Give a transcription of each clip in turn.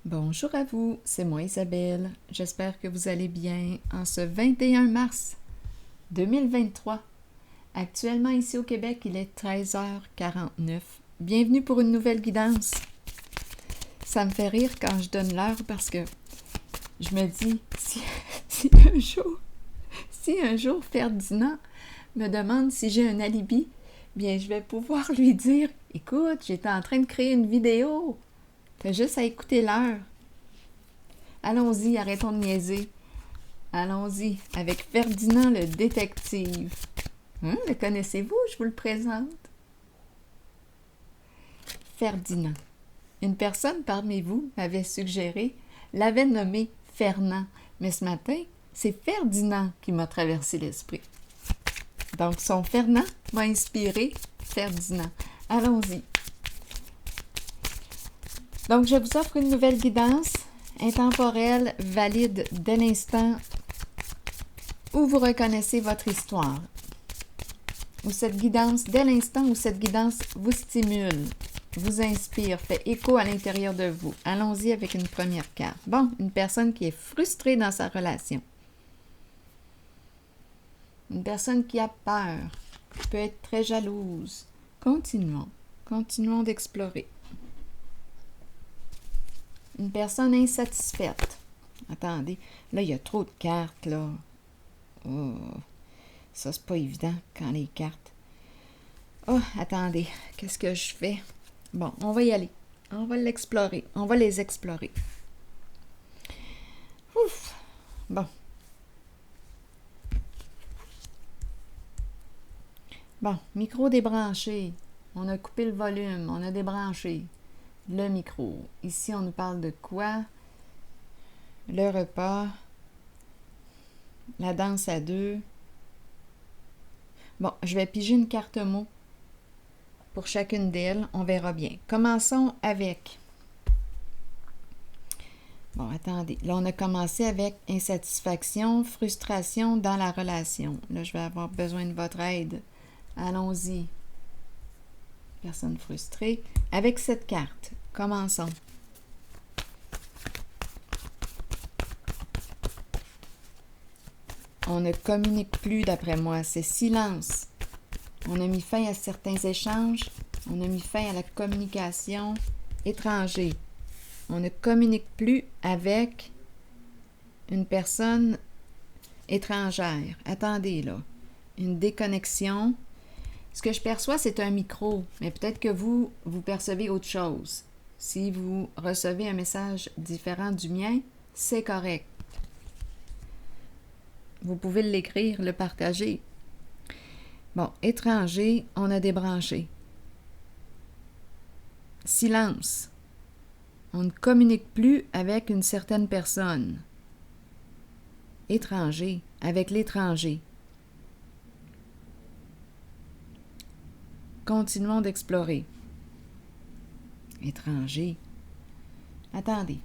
Bonjour à vous, c'est moi Isabelle. J'espère que vous allez bien en ce 21 mars 2023. Actuellement ici au Québec, il est 13h49. Bienvenue pour une nouvelle guidance. Ça me fait rire quand je donne l'heure parce que je me dis, si un jour Ferdinand me demande si j'ai un alibi, bien je vais pouvoir lui dire, écoute, j'étais en train de créer une vidéo. T'as juste à écouter l'heure. Allons-y, arrêtons de niaiser. Allons-y, avec Ferdinand le détective. Le connaissez-vous? Je vous le présente. Ferdinand. Une personne parmi vous m'avait suggéré, l'avait nommé Fernand, mais ce matin, c'est Ferdinand qui m'a traversé l'esprit. Donc, son Fernand m'a inspiré Ferdinand. Allons-y. Donc, je vous offre une nouvelle guidance intemporelle, valide dès l'instant où vous reconnaissez votre histoire. Où cette guidance, dès l'instant où cette guidance vous stimule, vous inspire, fait écho à l'intérieur de vous. Allons-y avec une première carte. Bon, une personne qui est frustrée dans sa relation. Une personne qui a peur, qui peut être très jalouse. Continuons d'explorer. Une personne insatisfaite. Attendez, là, il y a trop de cartes, là. Oh, ça, c'est pas évident quand les cartes... Oh, attendez, qu'est-ce que je fais? Bon, on va y aller. On va l'explorer. On va les explorer. Ouf! Bon. Bon, micro débranché. On a coupé le volume. On a débranché le micro. Ici, on nous parle de quoi? Le repas. La danse à deux. Bon, je vais piger une carte mot pour chacune d'elles. On verra bien. Commençons avec... Bon, attendez. Là, on a commencé avec insatisfaction, frustration dans la relation. Là, je vais avoir besoin de votre aide. Allons-y. Personne frustrée. Avec cette carte, commençons. On ne communique plus, d'après moi. C'est silence. On a mis fin à certains échanges. On a mis fin à la communication. Étranger. On ne communique plus avec une personne étrangère. Attendez, là. Une déconnexion. Ce que je perçois, c'est un micro, mais peut-être que vous percevez autre chose. Si vous recevez un message différent du mien, c'est correct. Vous pouvez l'écrire, le partager. Bon, étranger, on a débranché. Silence. On ne communique plus avec une certaine personne. Étranger, avec l'étranger. Continuons d'explorer. Étranger. Attendez,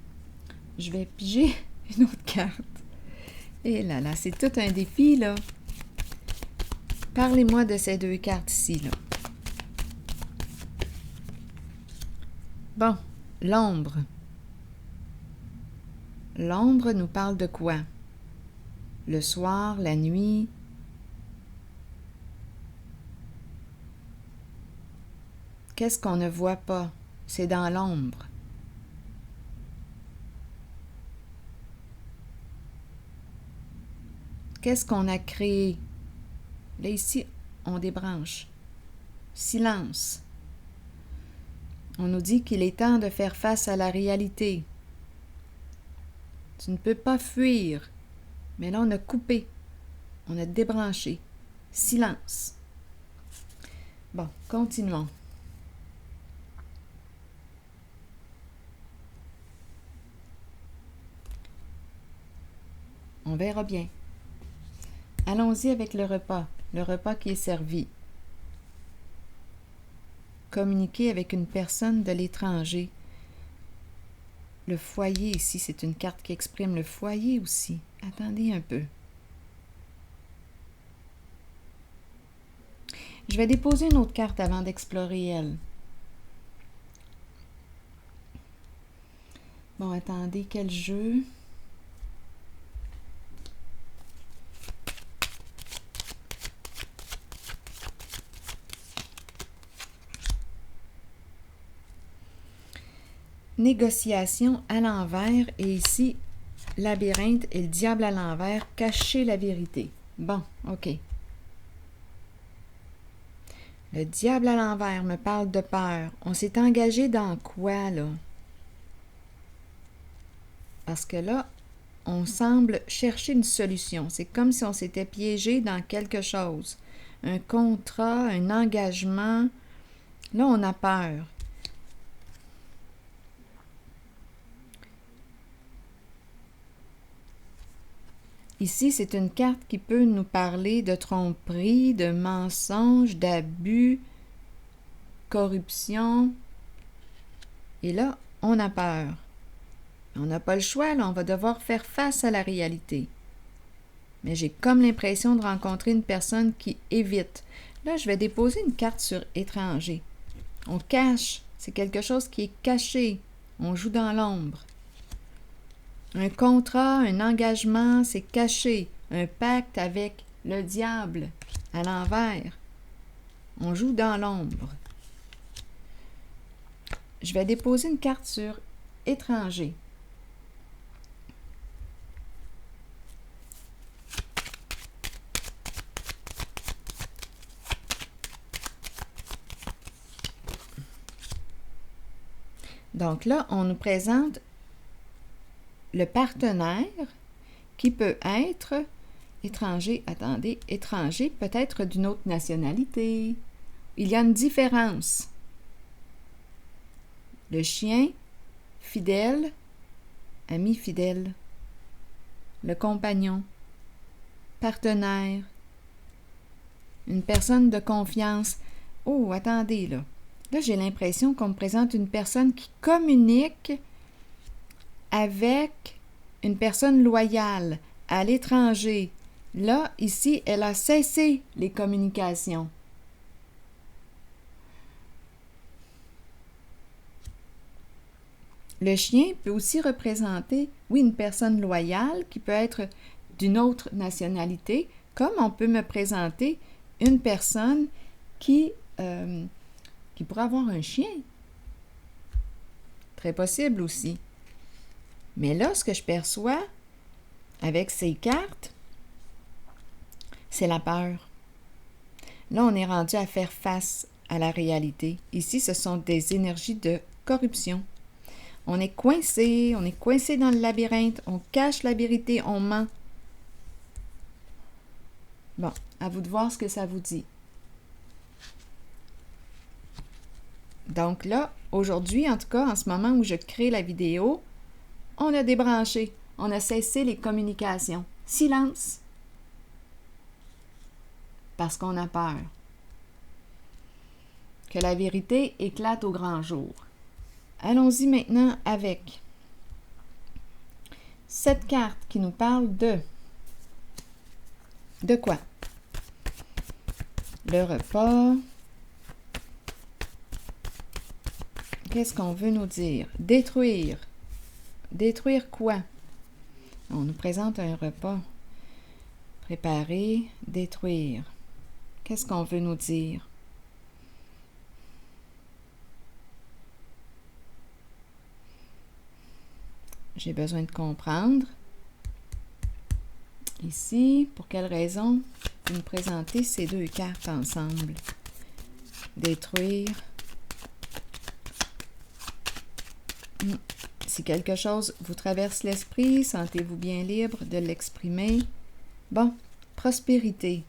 je vais piger une autre carte. Et là, c'est tout un défi, là. Parlez-moi de ces deux cartes ici, là. Bon, l'ombre. L'ombre nous parle de quoi? Le soir, la nuit. Qu'est-ce qu'on ne voit pas? C'est dans l'ombre. Qu'est-ce qu'on a créé? Là, ici, on débranche. Silence. On nous dit qu'il est temps de faire face à la réalité. Tu ne peux pas fuir. Mais là, on a coupé. On a débranché. Silence. Bon, continuons. On verra bien. Allons-y avec le repas qui est servi. Communiquer avec une personne de l'étranger. Le foyer ici, c'est une carte qui exprime le foyer aussi. Attendez un peu. Je vais déposer une autre carte avant d'explorer elle. Bon, attendez, quel jeu? Négociation à l'envers et ici, labyrinthe et le diable à l'envers, cacher la vérité. Bon, OK. Le diable à l'envers me parle de peur. On s'est engagé dans quoi, là? Parce que là, on semble chercher une solution. C'est comme si on s'était piégé dans quelque chose. Un contrat, un engagement. Là, on a peur. Ici, c'est une carte qui peut nous parler de tromperie, de mensonge, d'abus, corruption. Et là, on a peur. On n'a pas le choix, là, on va devoir faire face à la réalité. Mais j'ai comme l'impression de rencontrer une personne qui évite. Là, je vais déposer une carte sur étranger. On cache, c'est quelque chose qui est caché. On joue dans l'ombre. Un contrat, un engagement, c'est caché. Un pacte avec le diable à l'envers. On joue dans l'ombre. Je vais déposer une carte sur étranger. Donc là, on nous présente le partenaire qui peut être étranger, attendez, étranger peut-être d'une autre nationalité. Il y a une différence. Le chien, fidèle, ami fidèle. Le compagnon, partenaire, une personne de confiance. Oh, attendez, là. Là, j'ai l'impression qu'on me présente une personne qui communique avec une personne loyale à l'étranger. Là, ici, elle a cessé les communications. Le chien peut aussi représenter, oui, une personne loyale qui peut être d'une autre nationalité, comme on peut me présenter une personne qui pourrait avoir un chien. Très possible aussi. Mais là, ce que je perçois avec ces cartes, c'est la peur. Là, on est rendu à faire face à la réalité. Ici, ce sont des énergies de corruption. On est coincé dans le labyrinthe, on cache la vérité, on ment. Bon, à vous de voir ce que ça vous dit. Donc là, aujourd'hui, en tout cas, en ce moment où je crée la vidéo, on a débranché, on a cessé les communications. Silence. Parce qu'on a peur. Que la vérité éclate au grand jour. Allons-y maintenant avec cette carte qui nous parle de quoi? Le repas. Qu'est-ce qu'on veut nous dire? Détruire. Détruire quoi? On nous présente un repas. Préparer, détruire. Qu'est-ce qu'on veut nous dire? J'ai besoin de comprendre. Ici, pour quelle raison vous me présentez ces deux cartes ensemble? Détruire. Si quelque chose vous traverse l'esprit, sentez-vous bien libre de l'exprimer. Bon, prospérité.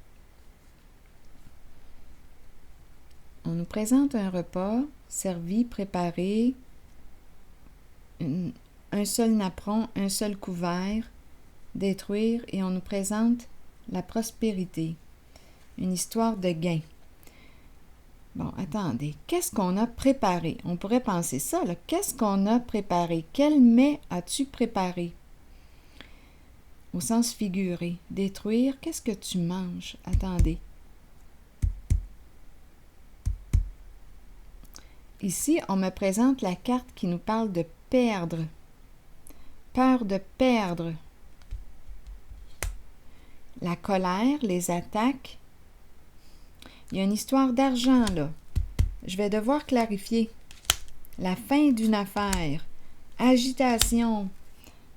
On nous présente un repas servi, préparé, un seul napperon, un seul couvert, détruire, et on nous présente la prospérité, une histoire de gain. Bon, attendez, qu'est-ce qu'on a préparé? On pourrait penser ça, là. Qu'est-ce qu'on a préparé? Quel mets as-tu préparé? Au sens figuré. Détruire, qu'est-ce que tu manges? Attendez. Ici, on me présente la carte qui nous parle de perdre. peur de perdre, la colère, les attaques. Il y a une histoire d'argent, là. Je vais devoir clarifier. La fin d'une affaire, agitation.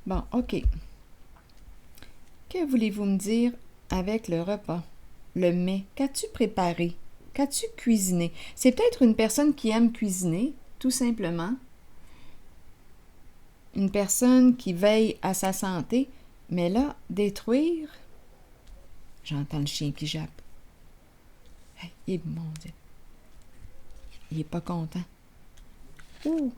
Bon, OK. Que voulez-vous me dire avec le repas? Le mets, qu'as-tu préparé? Qu'as-tu cuisiné? C'est peut-être une personne qui aime cuisiner, tout simplement. Une personne qui veille à sa santé, mais là, détruire... J'entends le chien qui jappe. Hey, mon Dieu. Il n'est pas content. Ouh!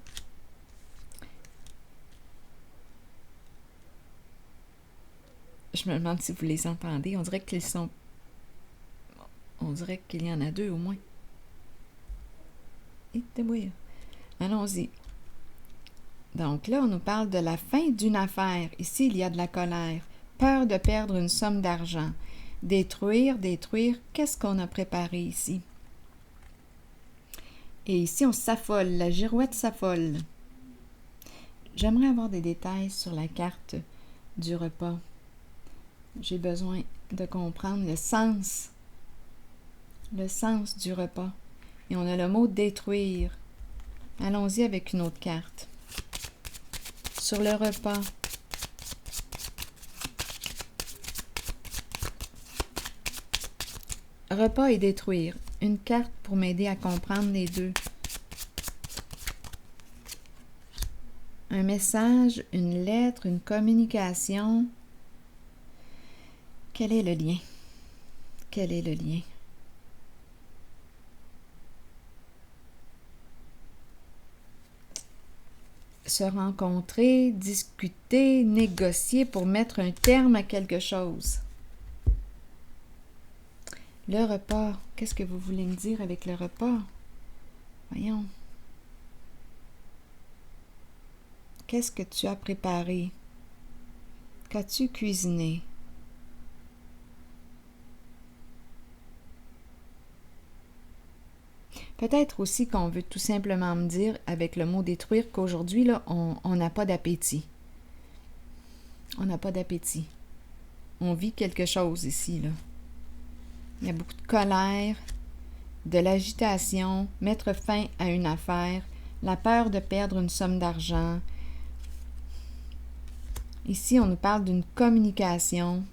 Je me demande si vous les entendez. On dirait qu'ils sont... On dirait qu'il y en a deux au moins. Et débrouille. Allons-y. Donc là, on nous parle de la fin d'une affaire. Ici, il y a de la colère. Peur de perdre une somme d'argent. Détruire, détruire. Qu'est-ce qu'on a préparé ici? Et ici, on s'affole. La girouette s'affole. J'aimerais avoir des détails sur la carte du repas. J'ai besoin de comprendre le sens du repas. Et on a le mot détruire. Allons-y avec une autre carte. Sur le repas. Repas et détruire. Une carte pour m'aider à comprendre les deux. Un message, une lettre, une communication. Quel est le lien? Quel est le lien? Se rencontrer, discuter, négocier pour mettre un terme à quelque chose. Le repas, qu'est-ce que vous voulez me dire avec le repas? Voyons. Qu'est-ce que tu as préparé? Qu'as-tu cuisiné? Peut-être aussi qu'on veut tout simplement me dire, avec le mot détruire, qu'aujourd'hui, là, on n'a pas d'appétit. On n'a pas d'appétit. On vit quelque chose ici, là. Il y a beaucoup de colère, de l'agitation, mettre fin à une affaire, la peur de perdre une somme d'argent. Ici, on nous parle d'une communication,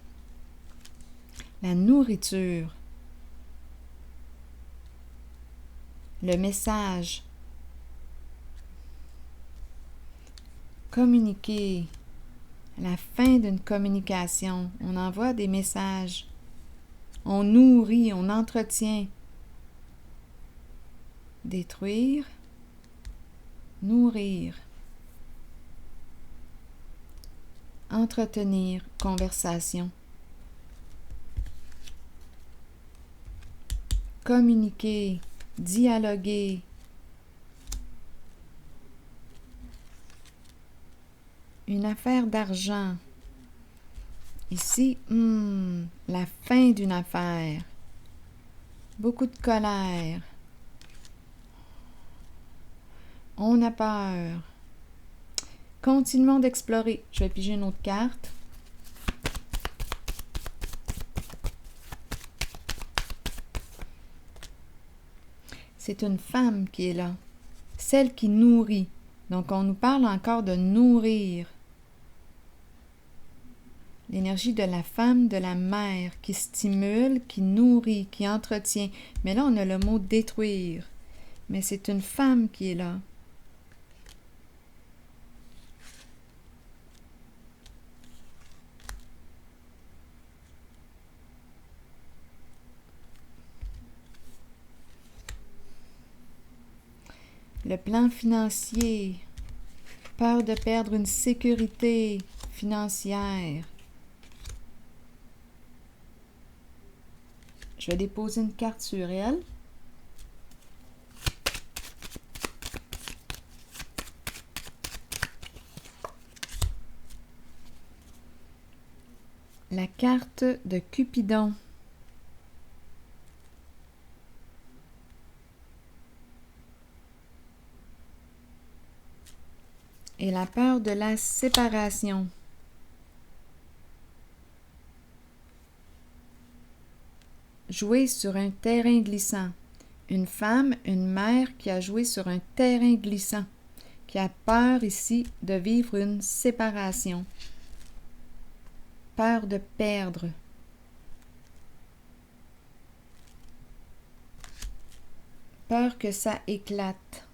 la nourriture, le message, communiquer, la fin d'une communication. On envoie des messages, on nourrit, on entretient. Détruire, nourrir, entretenir, conversation, communiquer, dialoguer, une affaire d'argent. Ici, la fin d'une affaire, beaucoup de colère, on a peur. Continuons d'explorer. Je vais piger une autre carte. C'est une femme qui est là, celle qui nourrit. Donc, on nous parle encore de nourrir. L'énergie de la femme, de la mère, qui stimule, qui nourrit, qui entretient. Mais là, on a le mot détruire. Mais c'est une femme qui est là. Le plan financier, peur de perdre une sécurité financière. Je vais déposer une carte sur elle. La carte de Cupidon. et la peur de la séparation. Jouer sur un terrain glissant. Une femme, une mère qui a joué sur un terrain glissant, qui a peur ici de vivre une séparation. Peur de perdre. Peur que ça éclate.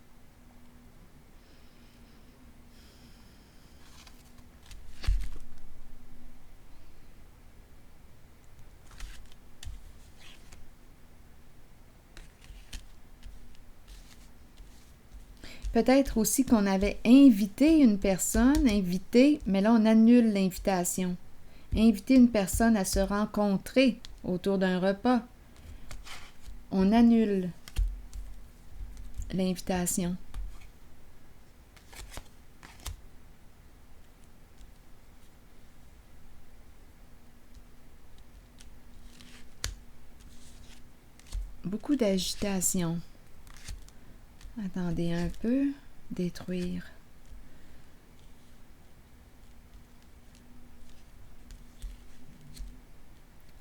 Peut-être aussi qu'on avait invité une personne, mais là on annule l'invitation. Inviter une personne à se rencontrer autour d'un repas. On annule l'invitation. Beaucoup d'agitation. Attendez un peu. Détruire.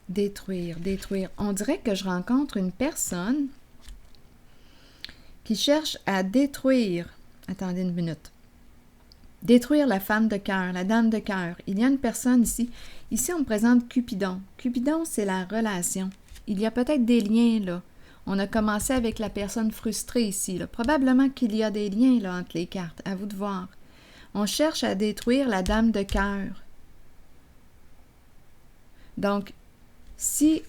Détruire, détruire. On dirait que je rencontre une personne qui cherche à détruire. Attendez une minute. Détruire la femme de cœur, la dame de cœur. Il y a une personne ici. Ici, on me présente Cupidon. Cupidon, c'est la relation. Il y a peut-être des liens, là. On a commencé avec la personne frustrée ici, là. Probablement qu'il y a des liens, là, entre les cartes. À vous de voir. On cherche à détruire la dame de cœur. Donc, si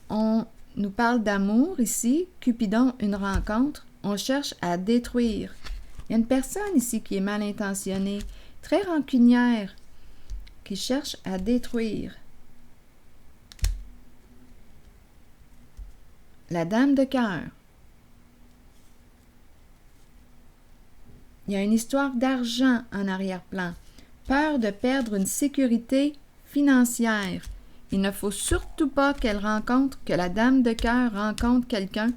on nous parle d'amour ici, Cupidon, une rencontre, on cherche à détruire. Il y a une personne ici qui est mal intentionnée, très rancunière, qui cherche à détruire. La dame de cœur. Il y a une histoire d'argent en arrière-plan. Peur de perdre une sécurité financière. Il ne faut surtout pas que la dame de cœur rencontre quelqu'un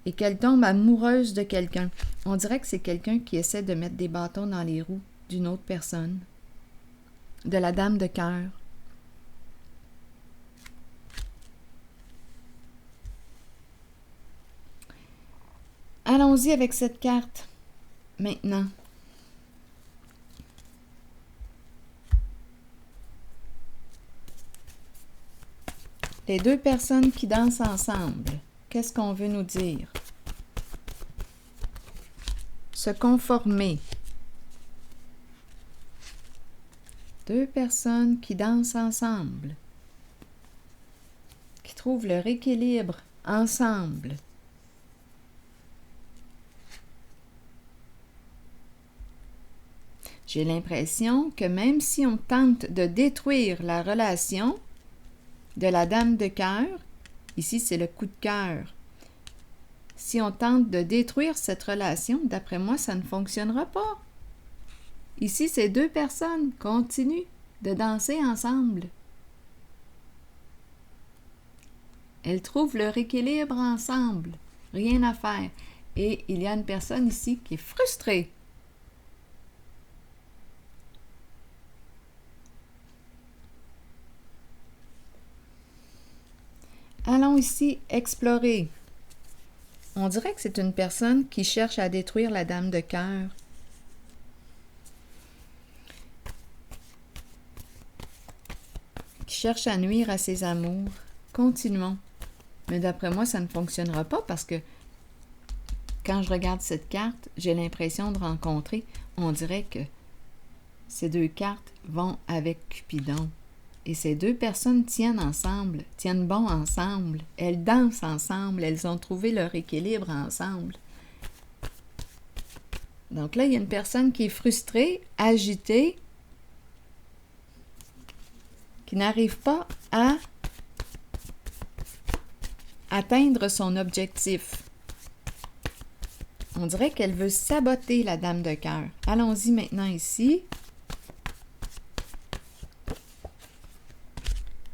et qu'elle tombe amoureuse de quelqu'un. On dirait que c'est quelqu'un qui essaie de mettre des bâtons dans les roues d'une autre personne. De la dame de cœur. Allons-y avec cette carte. Maintenant. Les deux personnes qui dansent ensemble, qu'est-ce qu'on veut nous dire? Se conformer. Deux personnes qui dansent ensemble, qui trouvent leur équilibre ensemble. J'ai l'impression que même si on tente de détruire la relation de la dame de cœur, ici c'est le coup de cœur, si on tente de détruire cette relation, d'après moi, ça ne fonctionnera pas. Ici, ces deux personnes continuent de danser ensemble. Elles trouvent leur équilibre ensemble, rien à faire. Et il y a une personne ici qui est frustrée. Allons ici explorer. On dirait que c'est une personne qui cherche à détruire la dame de cœur. Qui cherche à nuire à ses amours. Continuons. Mais d'après moi, ça ne fonctionnera pas parce que quand je regarde cette carte, j'ai l'impression de rencontrer, on dirait que ces deux cartes vont avec Cupidon. Et ces deux personnes tiennent ensemble, tiennent bon ensemble. Elles dansent ensemble, elles ont trouvé leur équilibre ensemble. Donc là, il y a une personne qui est frustrée, agitée, qui n'arrive pas à atteindre son objectif. On dirait qu'elle veut saboter la dame de cœur. Allons-y maintenant ici.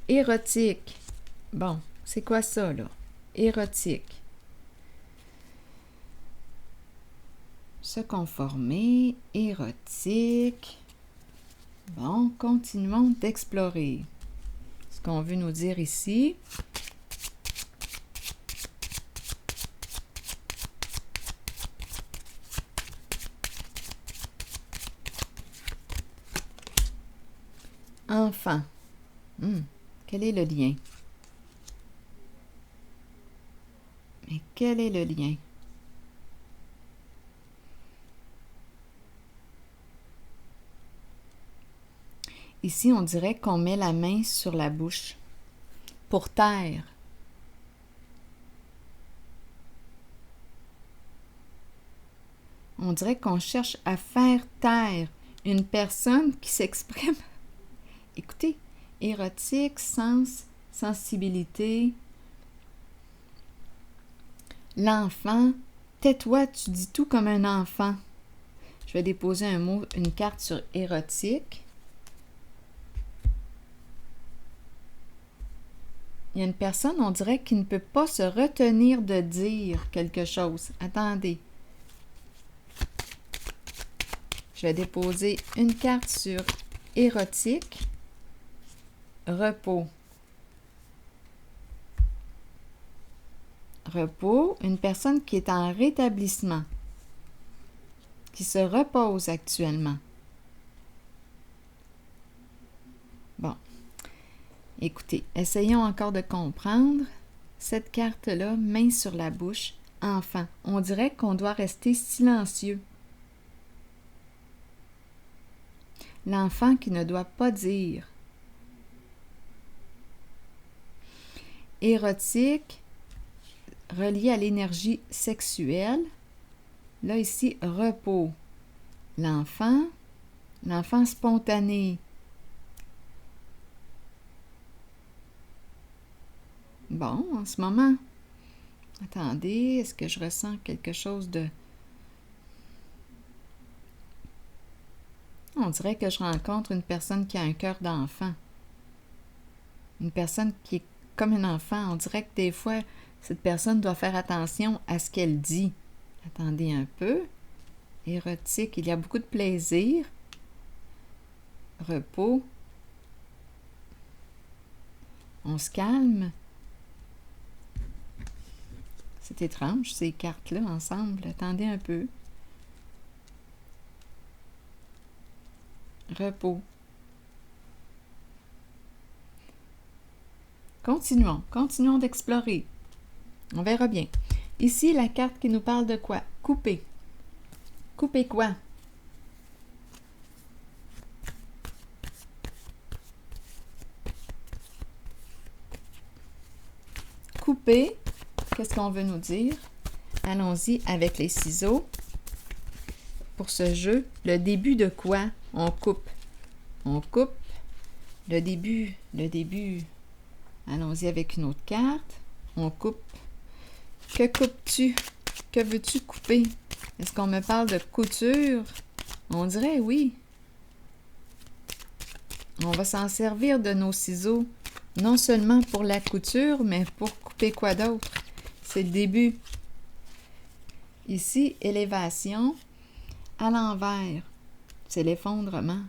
Érotique. Bon, c'est quoi ça, là? Érotique. Se conformer, érotique. Bon, continuons d'explorer. Ce qu'on veut nous dire ici. Enfant. Quel est le lien? Mais quel est le lien? Ici, on dirait qu'on met la main sur la bouche pour taire. On dirait qu'on cherche à faire taire une personne qui s'exprime. Écoutez, érotique, sens, sensibilité. L'enfant, tais-toi, tu dis tout comme un enfant. Je vais déposer un mot, une carte sur érotique. Il y a une personne, on dirait, qui ne peut pas se retenir de dire quelque chose. Attendez. Je vais déposer une carte sur érotique. Repos. Repos, une personne qui est en rétablissement, qui se repose actuellement. Bon. Écoutez, essayons encore de comprendre cette carte-là, main sur la bouche, enfant. On dirait qu'on doit rester silencieux. L'enfant qui ne doit pas dire. Érotique, relié à l'énergie sexuelle. Là, ici, repos. L'enfant spontané. Bon, en ce moment, attendez, est-ce que je ressens quelque chose de... On dirait que je rencontre une personne qui a un cœur d'enfant. Une personne qui est comme un enfant. On dirait que des fois, cette personne doit faire attention à ce qu'elle dit. Attendez un peu. Érotique, il y a beaucoup de plaisir. Repos. On se calme. C'est étrange, ces cartes-là, ensemble. Attendez un peu. Repos. Continuons d'explorer. On verra bien. Ici, la carte qui nous parle de quoi? Couper. Couper quoi? Couper, qu'est-ce qu'on veut nous dire? Allons-y avec les ciseaux. Pour ce jeu, le début de quoi? On coupe. On coupe. Le début. Allons-y avec une autre carte. On coupe. Que coupes-tu? Que veux-tu couper? Est-ce qu'on me parle de couture? On dirait oui. On va s'en servir de nos ciseaux, non seulement pour la couture, mais pour couper quoi d'autre? C'est le début. Ici, élévation, à l'envers. C'est l'effondrement.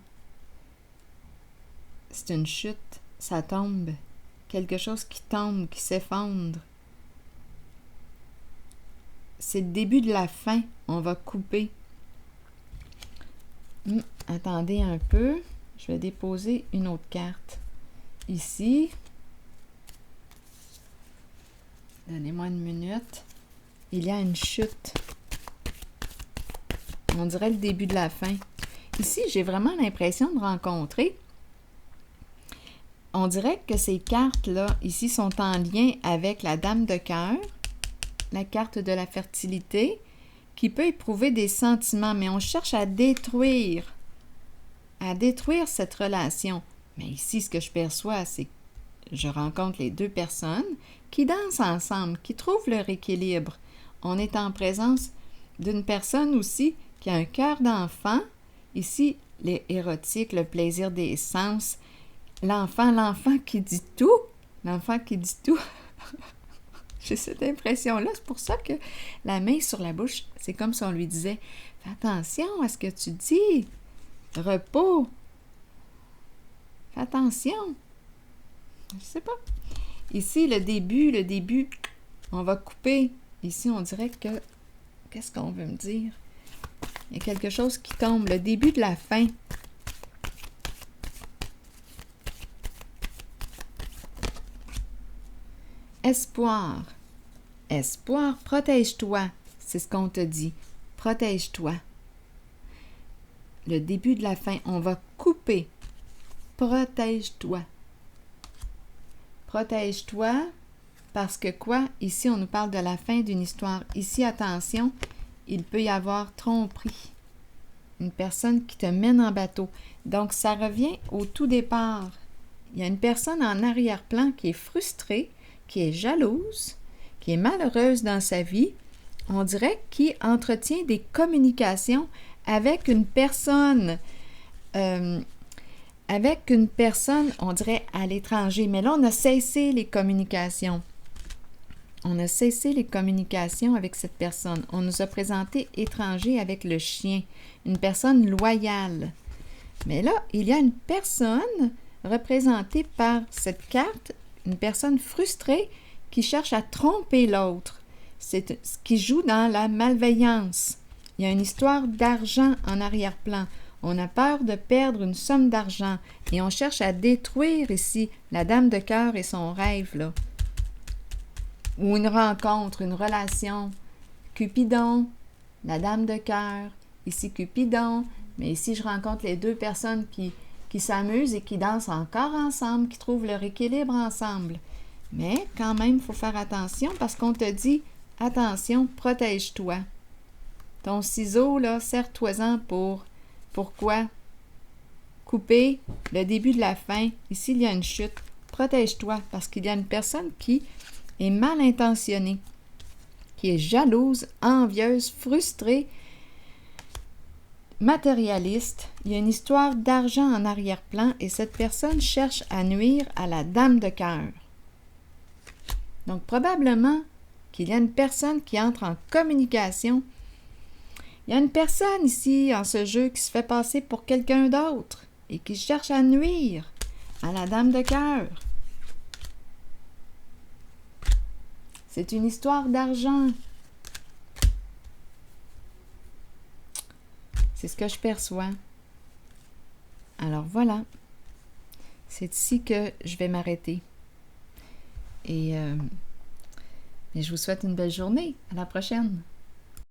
C'est une chute, ça tombe. Quelque chose qui tombe, qui s'effondre. C'est le début de la fin. On va couper. Attendez un peu. Je vais déposer une autre carte. Ici. Donnez-moi une minute. Il y a une chute. On dirait le début de la fin. Ici, j'ai vraiment l'impression de rencontrer. On dirait que ces cartes-là, ici, sont en lien avec la dame de cœur, la carte de la fertilité, qui peut éprouver des sentiments, mais on cherche à détruire cette relation. Mais ici, ce que je perçois, c'est que je rencontre les deux personnes qui dansent ensemble, qui trouvent leur équilibre. On est en présence d'une personne aussi qui a un cœur d'enfant. Ici, les érotiques, le plaisir des sens. L'enfant qui dit tout. L'enfant qui dit tout. J'ai cette impression-là. C'est pour ça que la main sur la bouche, c'est comme si on lui disait « Fais attention à ce que tu dis. Repos. Fais attention. » Je sais pas. Ici, le début, on va couper. Ici, on dirait que... Qu'est-ce qu'on veut me dire? Il y a quelque chose qui tombe. Le début de la fin. Espoir. Espoir, protège-toi. C'est ce qu'on te dit. Protège-toi. Le début de la fin, on va couper. Protège-toi. Protège-toi parce que quoi? Ici, on nous parle de la fin d'une histoire. Ici, attention, il peut y avoir tromperie. Une personne qui te mène en bateau. Donc, ça revient au tout départ. Il y a une personne en arrière-plan qui est frustrée, qui est jalouse, qui est malheureuse dans sa vie, on dirait qui entretient des communications avec une personne, on dirait à l'étranger. Mais là, on a cessé les communications. On a cessé les communications avec cette personne. On nous a présenté étranger avec le chien, une personne loyale. Mais là, il y a une personne représentée par cette carte, une personne frustrée qui cherche à tromper l'autre. C'est ce qui joue dans la malveillance. Il y a une histoire d'argent en arrière-plan. On a peur de perdre une somme d'argent et on cherche à détruire ici la dame de cœur et son rêve, là. Ou une rencontre, une relation. Cupidon, la dame de cœur, ici Cupidon, mais ici je rencontre les deux personnes qui s'amusent et qui dansent encore ensemble, qui trouvent leur équilibre ensemble. Mais quand même, il faut faire attention parce qu'on te dit, attention, protège-toi. Ton ciseau, là, serre-toi-en pour... Pourquoi? Couper le début de la fin. Ici, il y a une chute. Protège-toi parce qu'il y a une personne qui est mal intentionnée, qui est jalouse, envieuse, frustrée, matérialiste. Il y a une histoire d'argent en arrière-plan et cette personne cherche à nuire à la dame de cœur. Donc, probablement qu'il y a une personne qui entre en communication. Il y a une personne ici, en ce jeu, qui se fait passer pour quelqu'un d'autre et qui cherche à nuire à la dame de cœur. C'est une histoire d'argent. C'est ce que je perçois. Alors voilà. C'est ici que je vais m'arrêter. Et je vous souhaite une belle journée. À la prochaine.